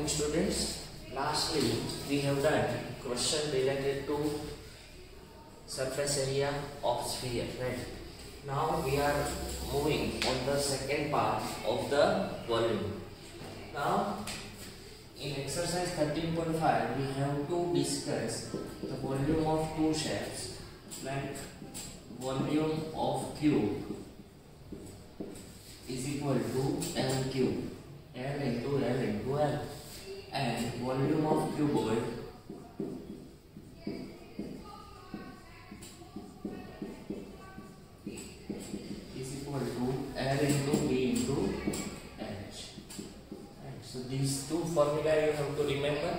students. Lastly, we have done question related to surface area of sphere, right? Now we are moving on the second part of the volume. Now in exercise 13.5 we have to discuss the volume of two shapes, like volume of cube is equal to L cube, L into L into L, and volume of cuboid is equal to L into B into H. Right. So these two formula you have to remember.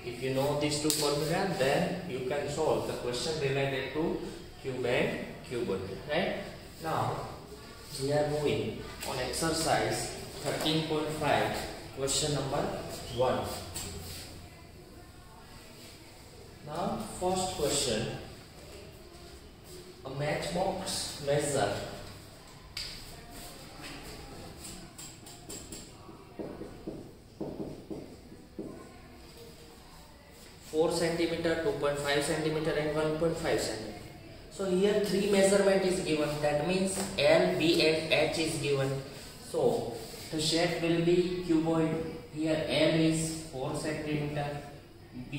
If you know these two formula, then you can solve the question related to cube and cuboid. Right? Now we are moving on exercise 13.5, question number 1. Now first question, a matchbox measure 4 cm, 2.5 cm and 1.5 cm. So here three measurement is given, that means L, B and H is given. So the shape will be cuboid. Here L is 4 cm, B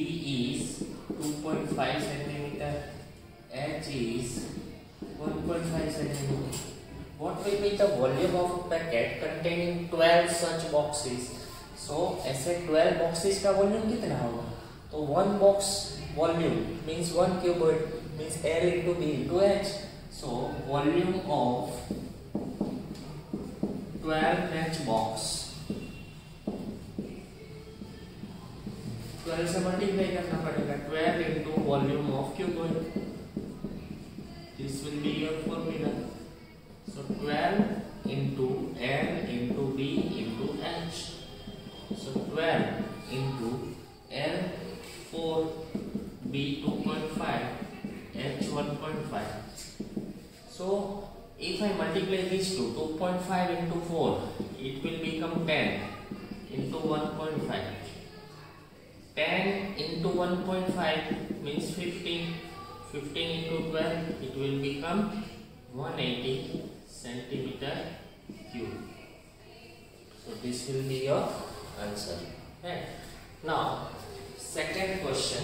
is 2.5 cm, H is 1.5 cm. What will be the volume of a packet containing 12 such boxes? So ऐसे 12 boxes का volume कितना होगा? तो one box volume means one cuboid means L into B into H. So volume of 12 matchbox, 12 से multiply करना पड़ेगा, 12 into volume of cuboid. This will be your formula. So 12 into L into B into H. So 12 into L 4, B 2.5, H 1.5. So if I multiply these two, 2.5 into 4, it will become 10 into 1.5. 10 into 1.5 means 15. 15 into 12, it will become 180 centimeter cube. So this will be your answer. Right? Now second question,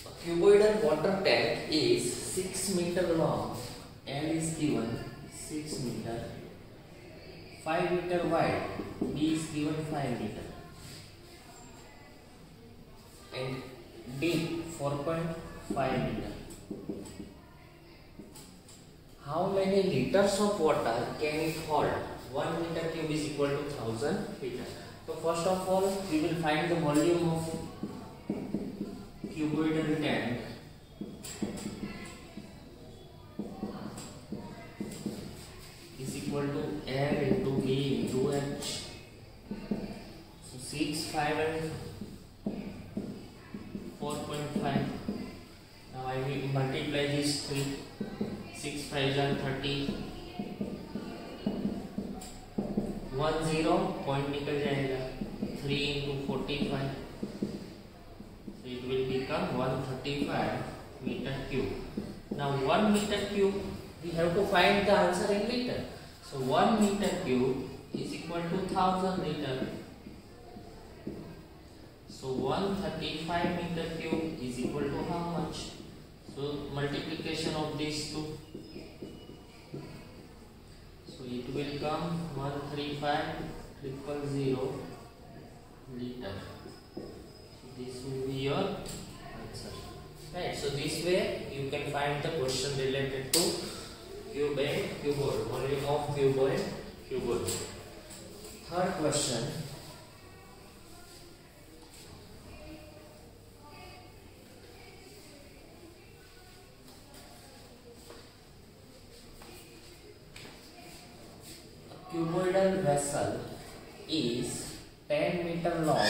a cuboidal water tank is 6 meter long, L is given 6 meter, 5 meter wide, B is given 5 meter, and deep 4.5 meter. How many liters of water can it hold? 1 meter cube is equal to 1000 liter. So first of all, we will find the volume of cuboidal tank. Is equal to L into B into H. So 6, 5 and 4.5. Now I will multiply these three. 6 5 are 30, 1 0 point निकल जाएगा, 3 into 45, so it will become 135 meter cube. Now 1 meter cube, we have to find the answer in liter. So 1 meter cube is equal to 1000 liter. So 135 meter cube is equal to how much? So multiplication of these two. So it will come 135,000 liter. So this will be your answer. Right. So this way you can find the question related to cube and cuboid, volume of cuboid and cuboid. Third question. Cuboidal vessel is 10 meter long,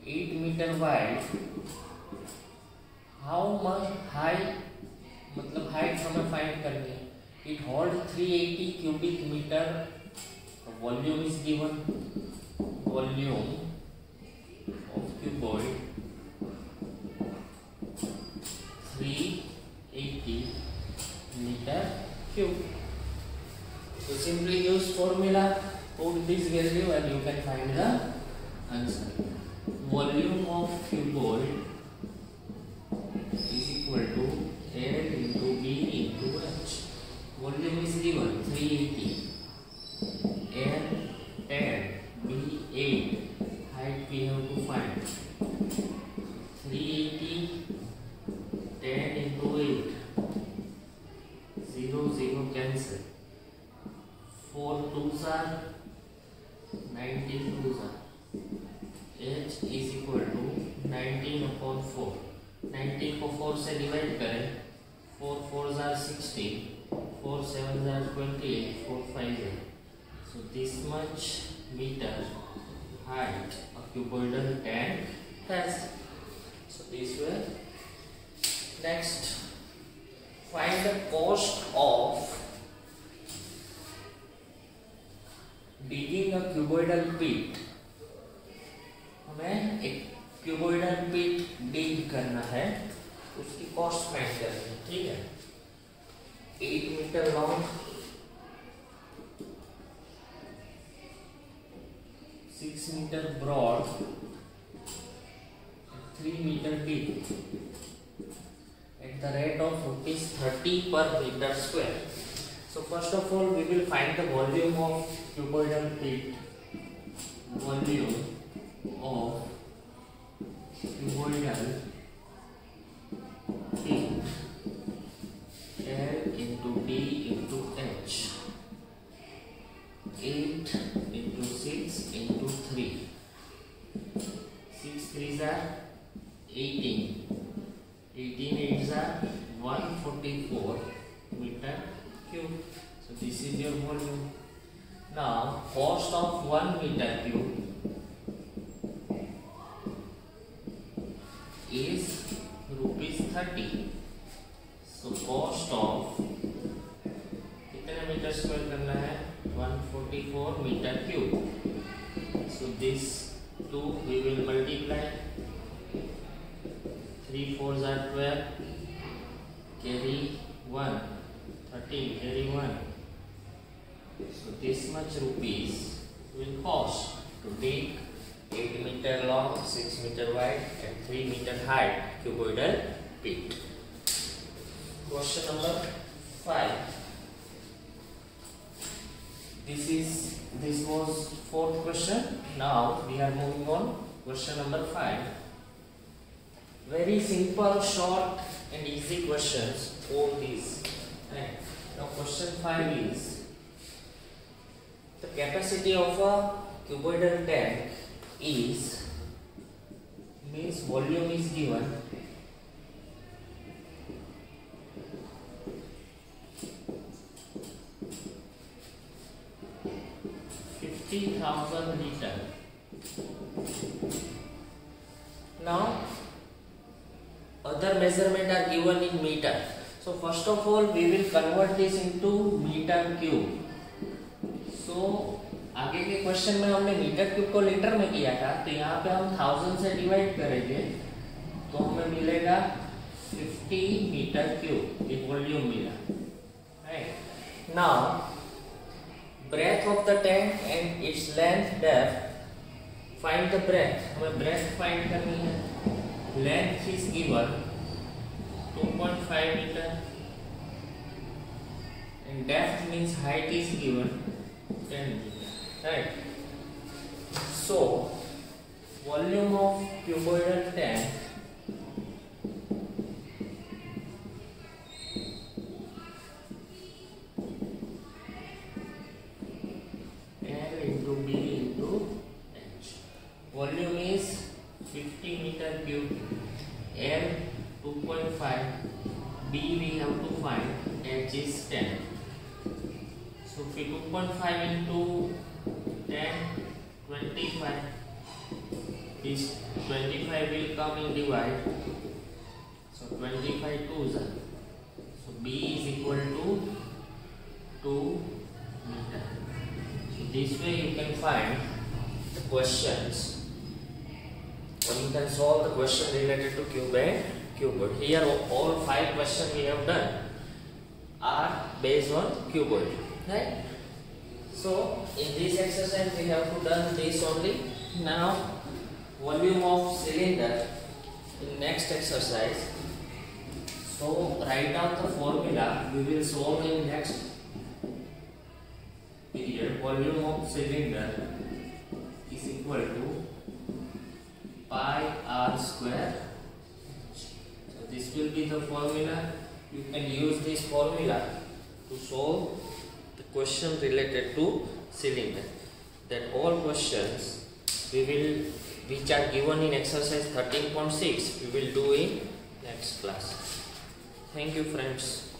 8 meter wide, how much height, मतलब height हमें find करनी है. It hold 380 cubic metre. Volume is given. Volume of cuboid 380 meter cube. So simply use formula, put this value and you can find the answer. Volume of cuboid is equal to L into B into H. Volume is given 380, L 10, B 8. Height we have to find. 380 10 into 8. 0 0 cancel. 4 2s are 19 2s are. H is equal to 19 upon 4. 19 को 4 से divide करें. 4 4s are 16. 4 7s are 28. 4 5s are. So this much meter height a cuboidal tank has. So this way. Next, find the cost of digging a cuboidal pit. हमें एक cuboidal पिट डिग करना है, उसकी cost find करनी है. ठीक है. 8 metre long, 6 metre broad, 3 metre deep at the rate of ₹30 per meter square. So first of all we will find the volume of cuboidal pit. Volume of cuboidal pit, L into D into H. 8 into 6 into 3. 6 3s are 18. 18 8s are 144 meter cube. So this is your volume. Now cost of 1 meter cube is ₹30. So cost of कितने metre square करना है? 144 meter cube. So this 2 we will multiply. 3 4s are 12. Carry 1. 13. Carry 1. So this much rupees will cost to dig 8 meter long, 6 meter wide and 3 meter high cuboidal pit. Question number 5. This was fourth question. Now we are moving on. Question number 5. Very simple, short and easy questions. All these. Right. Now question 5 is the capacity of a cuboidal tank is, means volume is given, (50,000 liter). Now other measurement are given in meter. So first of all we will convert this into meter cube. So आगे के question में हमने metre cube को litre में किया था, तो यहाँ पे हम 1000 से डिवाइड करेंगे तो हमें मिलेगा 50 मीटर क्यूब. एक वॉल्यूम मिला. Right. Now breadth of the tank and its length depth. Find the breadth. हमें breadth find करनी है. Length is given 2.5 meter and depth means height is given 10 meter. Right. So volume of cuboidal tank L into B into H. Volume is 50 meter cube. L 2.5. B we have to find. H is 10. So 2.5 into 10, 25. This 25 will come in divide. So So 25 twos are. So B is equal to 2 meter. So this way you can find the questions, or you can solve the question related to cube and cuboid. Here all 5 questions we have done are based on cuboid, right? So in this exercise we have to done this only. Now volume of cylinder in next exercise. So write down the formula we will solve in next period. Volume of cylinder is equal to pi r square. So this will be the formula. You can use this formula to solve the question related to cylinder. That all questions which are given in exercise 13.6 we will do in next class. Thank you friends.